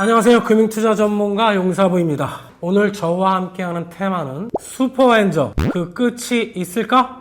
안녕하세요. 금융투자 전문가 용사부입니다. 오늘 저와 함께하는 테마는 슈퍼엔저, 그 끝이 있을까?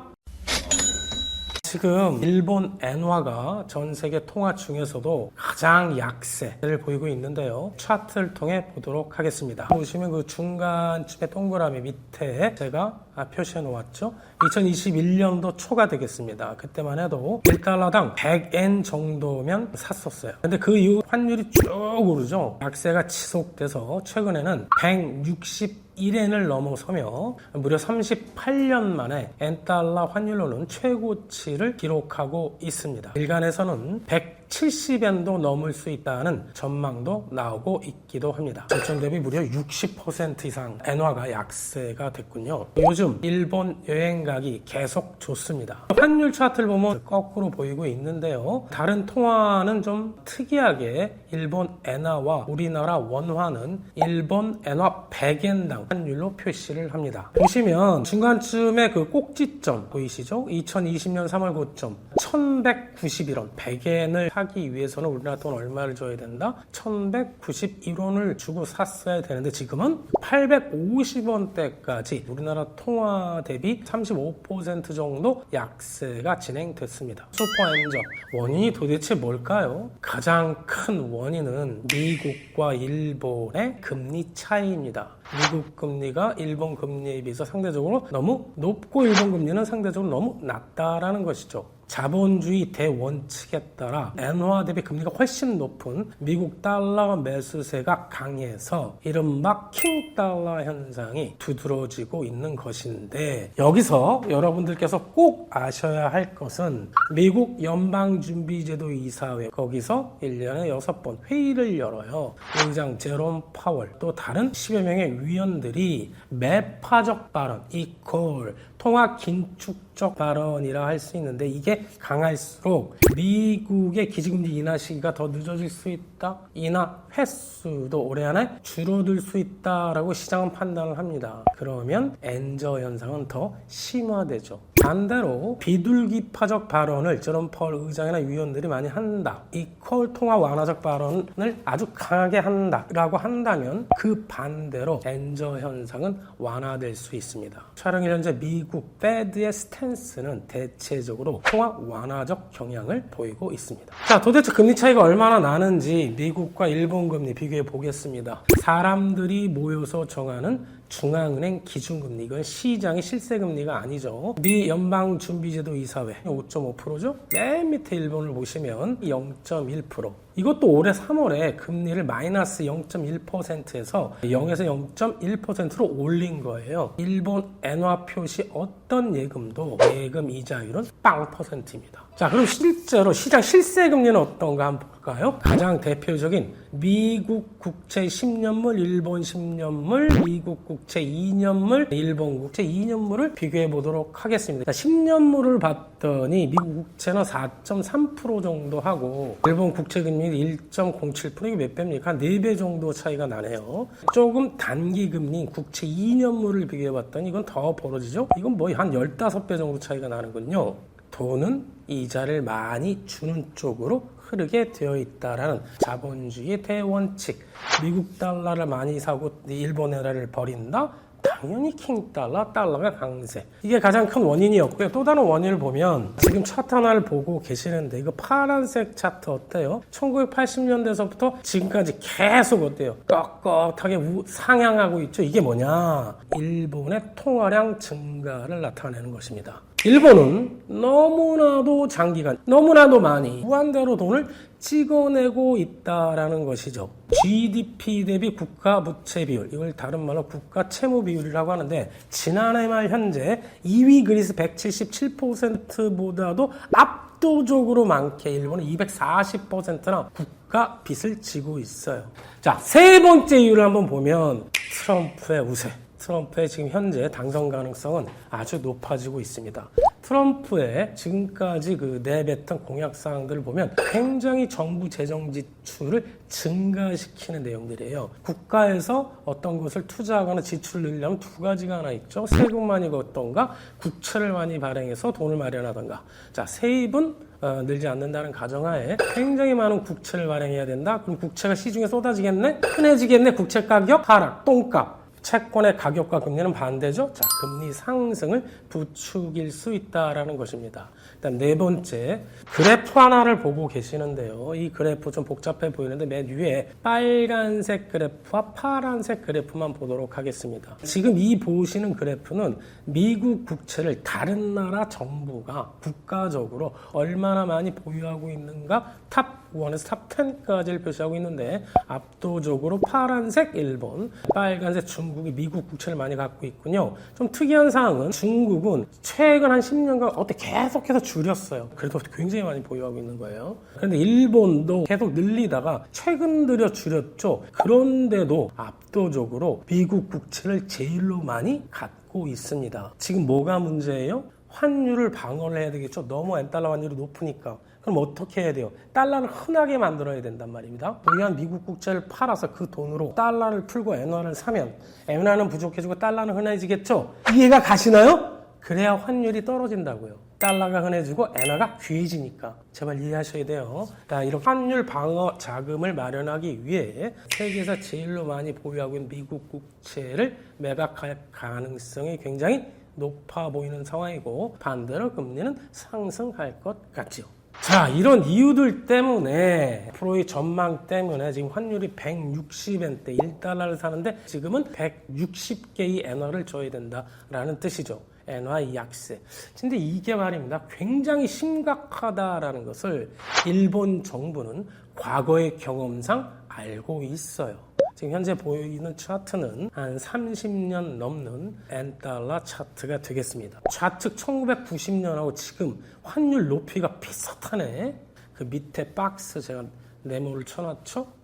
지금 일본 엔화가 전 세계 통화 중에서도 가장 약세를 보이고 있는데요. 차트를 통해 보도록 하겠습니다. 보시면 그 중간쯤에 동그라미 밑에 제가 표시해 놓았죠. 2021년도 초가 되겠습니다. 그때만 해도 1달러당 100엔 정도면 샀었어요. 근데 그 이후 환율이 쭉 오르죠. 약세가 지속돼서 최근에는 161엔을 넘어서며 무려 38년 만에 엔달러 환율로는 최고치를 기록하고 있습니다. 일간에서는 170엔도 넘을 수 있다는 전망도 나오고 있기도 합니다. 저점 대비 무려 60% 이상 엔화가 약세가 됐군요. 요즘 일본 여행 가기 계속 좋습니다. 환율 차트를 보면 거꾸로 보이고 있는데요. 다른 통화는 좀 특이하게 일본 엔화와 우리나라 원화는 일본 엔화 100엔당 환율로 표시를 합니다. 보시면 중간쯤에 그 꼭지점 보이시죠? 2020년 3월 고점 1191원 100엔을 사기 위해서는 우리나라 돈 얼마를 줘야 된다? 1191원을 주고 샀어야 되는데 지금은 850원대까지 우리나라 통화 대비 35% 정도 약세가 진행됐습니다. 슈퍼엔저 원인이 도대체 뭘까요? 가장 큰 원인은 미국과 일본의 금리 차이입니다. 미국 금리가 일본 금리에 비해서 상대적으로 너무 높고 일본 금리는 상대적으로 너무 낮다라는 것이죠. 자본주의 대원칙에 따라 엔화 대비 금리가 훨씬 높은 미국 달러 매수세가 강해서 이른바 킹달러 현상이 두드러지고 있는 것인데, 여기서 여러분들께서 꼭 아셔야 할 것은 미국 연방준비제도 이사회, 거기서 1년에 6번 회의를 열어요. 의장 제롬 파월 또 다른 10여 명의 위원들이 매파적 발언, 이퀄 통화 긴축적 발언이라 할 수 있는데, 이게 강할수록 미국의 기준금리 인하 시기가 더 늦어질 수 있다, 인하 횟수도 올해 안에 줄어들 수 있다라고 시장은 판단을 합니다. 그러면 엔저 현상은 더 심화되죠. 반대로 비둘기파적 발언을 제롬 파월 의장이나 위원들이 많이 한다, 이퀄 통화 완화적 발언을 아주 강하게 한다라고 한다면 그 반대로 엔저 현상은 완화될 수 있습니다. 촬영일 현재 미국 페드의 스탠스는 대체적으로 통화 완화적 경향을 보이고 있습니다. 자, 도대체 금리 차이가 얼마나 나는지 미국과 일본 금리 비교해 보겠습니다. 사람들이 모여서 정하는 중앙은행 기준금리, 이건 시장의 실세금리가 아니죠. 미 연방준비제도 이사회 5.5%죠. 맨 밑에 일본을 보시면 0.1%. 이것도 올해 3월에 금리를 마이너스 0.1%에서 0에서 0.1%로 올린 거예요. 일본 엔화 표시 어떤 예금도 예금 이자율은 0%입니다. 자, 그럼 실제로 시장 실세금리는 어떤가 한번 볼까요? 가장 대표적인 미국 국채 10년물, 일본 10년물, 미국 국채 2년물, 일본 국채 2년물을 비교해 보도록 하겠습니다. 10년물을 봤더니 미국 국채는 4.3% 정도 하고 일본 국채 금리는 1.07%, 이게 몇 배입니까? 한 4배 정도 차이가 나네요. 조금 단기 금리인 국채 2년물을 비교해 봤더니 이건 더 벌어지죠? 이건 뭐 한 15배 정도 차이가 나는군요. 돈은 이자를 많이 주는 쪽으로 흐르게 되어 있다라는 자본주의의 대원칙. 미국 달러를 많이 사고 일본 엔화를 버린다? 당연히 킹달러, 달러가 강세. 이게 가장 큰 원인이었고요. 또 다른 원인을 보면 지금 차트 하나를 보고 계시는데, 이거 파란색 차트 어때요? 1980년대에서부터 지금까지 계속 어때요? 꺾꺾하게 상향하고 있죠. 이게 뭐냐? 일본의 통화량 증가를 나타내는 것입니다. 일본은 너무나도 장기간, 너무나도 많이 무한대로 돈을 찍어내고 있다라는 것이죠. GDP 대비 국가 부채 비율, 이걸 다른 말로 국가 채무 비율이라고 하는데, 지난해 말 현재 2위 그리스 177%보다도 압도적으로 많게 일본은 240%나 국가 빚을 지고 있어요. 자, 세 번째 이유를 한번 보면 트럼프의 우세. 트럼프의 지금 현재 당선 가능성은 아주 높아지고 있습니다. 트럼프의 지금까지 내뱉은 공약사항들을 보면 굉장히 정부 재정 지출을 증가시키는 내용들이에요. 국가에서 어떤 것을 투자하거나 지출을 늘리려면 두 가지가 하나 있죠. 세금 많이 걷던가 국채를 많이 발행해서 돈을 마련하던가. 자, 세입은 늘지 않는다는 가정하에 굉장히 많은 국채를 발행해야 된다. 그럼 국채가 시중에 쏟아지겠네? 흔해지겠네? 국채 가격 하락, 똥값. 채권의 가격과 금리는 반대죠. 자, 금리 상승을 부추길 수 있다라는 것입니다. 일단 네 번째, 그래프 하나를 보고 계시는데요. 이 그래프 좀 복잡해 보이는데 맨 위에 빨간색 그래프와 파란색 그래프만 보도록 하겠습니다. 지금 이 보시는 그래프는 미국 국채를 다른 나라 정부가 국가적으로 얼마나 많이 보유하고 있는가 탑 1에서 탑 10까지를 표시하고 있는데 압도적으로 파란색 일본, 빨간색 중국이 미국 국채를 많이 갖고 있군요. 좀 특이한 사항은 중국은 최근 한 10년간 어떻게 계속해서 줄였어요. 그래도 굉장히 많이 보유하고 있는 거예요. 그런데 일본도 계속 늘리다가 최근 들여 줄였죠. 그런데도 압도적으로 미국 국채를 제일로 많이 갖고 있습니다. 지금 뭐가 문제예요? 환율을 방어를 해야 되겠죠. 너무 엔달러 환율이 높으니까. 그럼 어떻게 해야 돼요? 달러를 흔하게 만들어야 된단 말입니다. 보유한 미국 국채를 팔아서 그 돈으로 달러를 풀고 엔화를 사면 엔화는 부족해지고 달러는 흔해지겠죠? 이해가 가시나요? 그래야 환율이 떨어진다고요. 달러가 흔해지고 엔화가 귀해지니까 제발 이해하셔야 돼요. 자, 이런 환율 방어 자금을 마련하기 위해 세계에서 제일로 많이 보유하고 있는 미국 국채를 매각할 가능성이 굉장히 높아 보이는 상황이고 반대로 금리는 상승할 것 같지요. 자, 이런 이유들 때문에 앞으로의 전망 때문에 지금 환율이 160엔대 1달러를 사는데 지금은 160개의 엔화를 줘야 된다라는 뜻이죠. 엔화의 약세. 근데 이게 말입니다. 굉장히 심각하다라는 것을 일본 정부는 과거의 경험상 알고 있어요. 지금 현재 보이는 차트는 한 30년 넘는 엔달러 차트가 되겠습니다. 좌측 1990년하고 지금 환율 높이가 비슷하네. 그 밑에 박스 제가 네모를 쳐놨죠?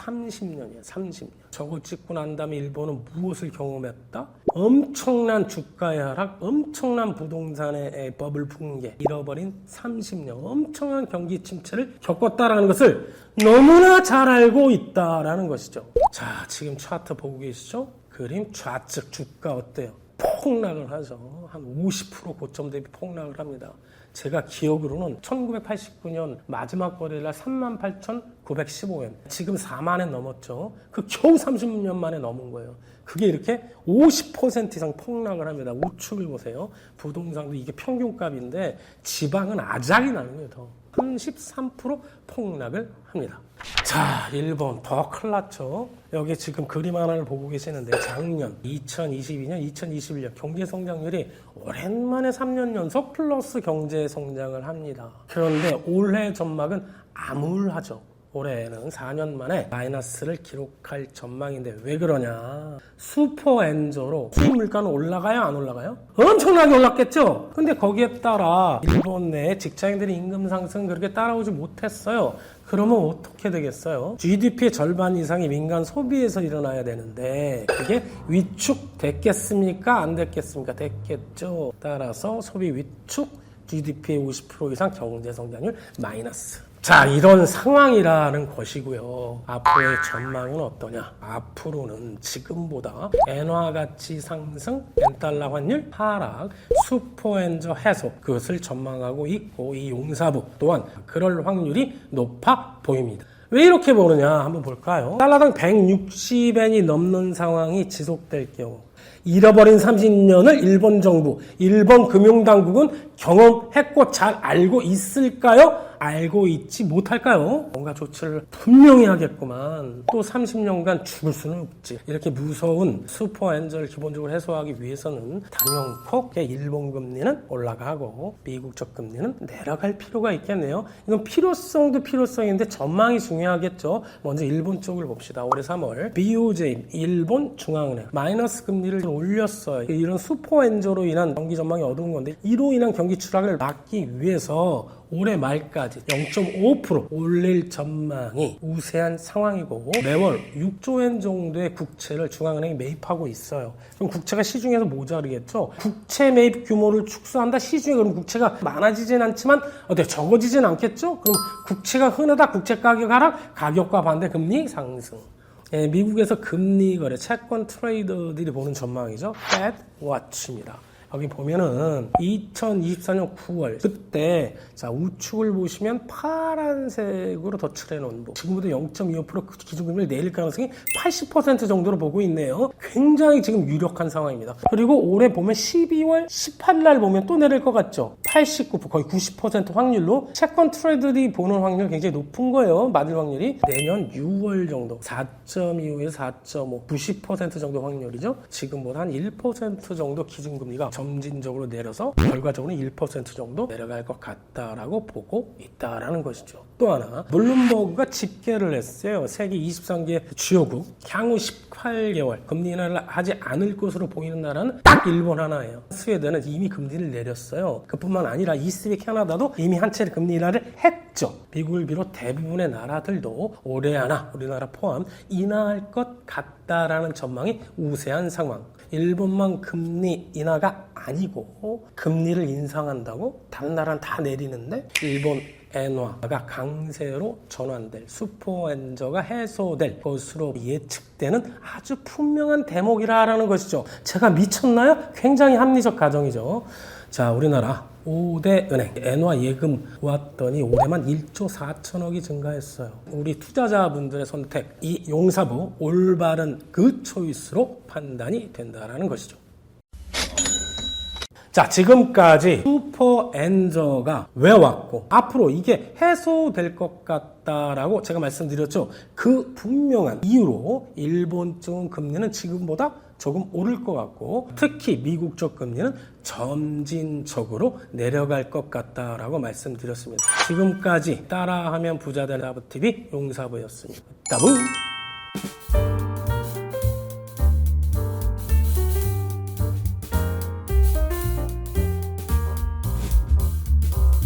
30년이에요. 30년. 저거 찍고 난 다음에 일본은 무엇을 경험했다? 엄청난 주가의 하락, 엄청난 부동산의 버블 붕괴, 잃어버린 30년, 엄청난 경기 침체를 겪었다라는 것을 너무나 잘 알고 있다라는 것이죠. 자, 지금 차트 보고 계시죠? 그림 좌측 주가 어때요? 폭락을 하죠. 한 50% 고점 대비 폭락을 합니다. 제가 기억으로는 1989년 마지막 거래일날 38,915엔. 지금 4만엔 넘었죠. 그 겨우 30년 만에 넘은 거예요. 그게 이렇게 50% 이상 폭락을 합니다. 우측을 보세요. 부동산도 이게 평균값인데 지방은 아작이 나는 거예요. 더. 33% 폭락을 합니다. 자, 일본 더 큰일 났죠. 여기 지금 그림 하나를 보고 계시는데 작년 2022년, 2021년 경제성장률이 오랜만에 3년 연속 플러스 경제성장을 합니다. 그런데 올해 전망은 암울하죠. 올해는 4년 만에 마이너스를 기록할 전망인데 왜 그러냐? 슈퍼엔저로 수입 물가는 올라가요? 안 올라가요? 엄청나게 올랐겠죠? 근데 거기에 따라 일본 내 직장인들의 임금 상승 그렇게 따라오지 못했어요. 그러면 어떻게 되겠어요? GDP의 절반 이상이 민간 소비에서 일어나야 되는데 그게 위축됐겠습니까? 안 됐겠습니까? 됐겠죠. 따라서 소비 위축, GDP의 50% 이상 경제 성장률 마이너스. 자, 이런 상황이라는 것이고요. 앞으로의 전망은 어떠냐? 앞으로는 지금보다 엔화 가치 상승, 엔달러 환율 하락, 슈퍼엔저 해소 그것을 전망하고 있고 이 용사부 또한 그럴 확률이 높아 보입니다. 왜 이렇게 보느냐 한번 볼까요? 달러당 160엔이 넘는 상황이 지속될 경우 잃어버린 30년을 일본 정부, 일본 금융당국은 경험했고 잘 알고 있을까요? 알고 있지 못할까요? 뭔가 조치를 분명히 하겠구만. 또 30년간 죽을 수는 없지. 이렇게 무서운 슈퍼엔저를 기본적으로 해소하기 위해서는 단연코 일본 금리는 올라가고 미국적 금리는 내려갈 필요가 있겠네요. 이건 필요성도 필요성인데 전망이 중요하겠죠. 먼저 일본 쪽을 봅시다. 올해 3월 BOJ 일본 중앙은행 마이너스 금리를 올렸어요. 이런 슈퍼엔저로 인한 경기 전망이 어두운 건데 이로 인한 경기 추락을 막기 위해서 올해 말까지 0.5% 올릴 전망이 우세한 상황이고 매월 6조엔 정도의 국채를 중앙은행이 매입하고 있어요. 그럼 국채가 시중에서 모자르겠죠. 국채 매입 규모를 축소한다. 시중에 그럼 국채가 많아지진 않지만 적어지진 않겠죠. 그럼 국채가 흔하다. 국채 가격 하락, 가격과 반대 금리 상승. 미국에서 금리 거래 채권 트레이더들이 보는 전망이죠. Fed Watch입니다. 여기 보면은 2024년 9월 그때 자 우측을 보시면 파란색으로 덧칠해 놓은 부 지금부터 0.25% 기준금리를 내릴 가능성이 80% 정도로 보고 있네요. 굉장히 지금 유력한 상황입니다. 그리고 올해 보면 12월 18일 날 보면 또 내릴 것 같죠. 89% 거의 90% 확률로 채권 트레이더들이 보는 확률 굉장히 높은 거예요. 맞을 확률이 내년 6월 정도 4.25에서 4.5 90% 정도 확률이죠. 지금보다 한 1% 정도 기준금리가 점진적으로 내려서 결과적으로 1% 정도 내려갈 것 같다라고 보고 있다라는 것이죠. 또 하나 블룸버그가 집계를 했어요. 세계 23개 주요국 향후 18개월 금리 인하를 하지 않을 것으로 보이는 나라는 딱 일본 하나예요. 스웨덴은 이미 금리를 내렸어요. 그뿐만 아니라 이스비 캐나다도 이미 한 차례 금리 인하를 했죠. 미국을 비롯 대부분의 나라들도 올해 안에 우리나라 포함 인하할 것 같다라는 전망이 우세한 상황. 일본만 금리 인하가 아니고 금리를 인상한다고 다른 나라는 다 내리는데 일본 엔화가 강세로 전환될 슈퍼엔저가 해소될 것으로 예측되는 아주 분명한 대목이라는 것이죠. 제가 미쳤나요? 굉장히 합리적 가정이죠. 자, 우리나라 5대 은행 엔화 예금 모았더니 올해만 1조 4천억이 증가했어요. 우리 투자자분들의 선택, 이 용사부 올바른 그 초이스로 판단이 된다는 것이죠. 자, 지금까지 슈퍼엔저가 왜 왔고 앞으로 이게 해소될 것 같다라고 제가 말씀드렸죠. 그 분명한 이유로 일본 쪽 금리는 지금보다 조금 오를 것 같고 특히 미국 쪽 금리는 점진적으로 내려갈 것 같다라고 말씀드렸습니다. 지금까지 따라하면 부자되는 라브TV 용사부였습니다. 따부!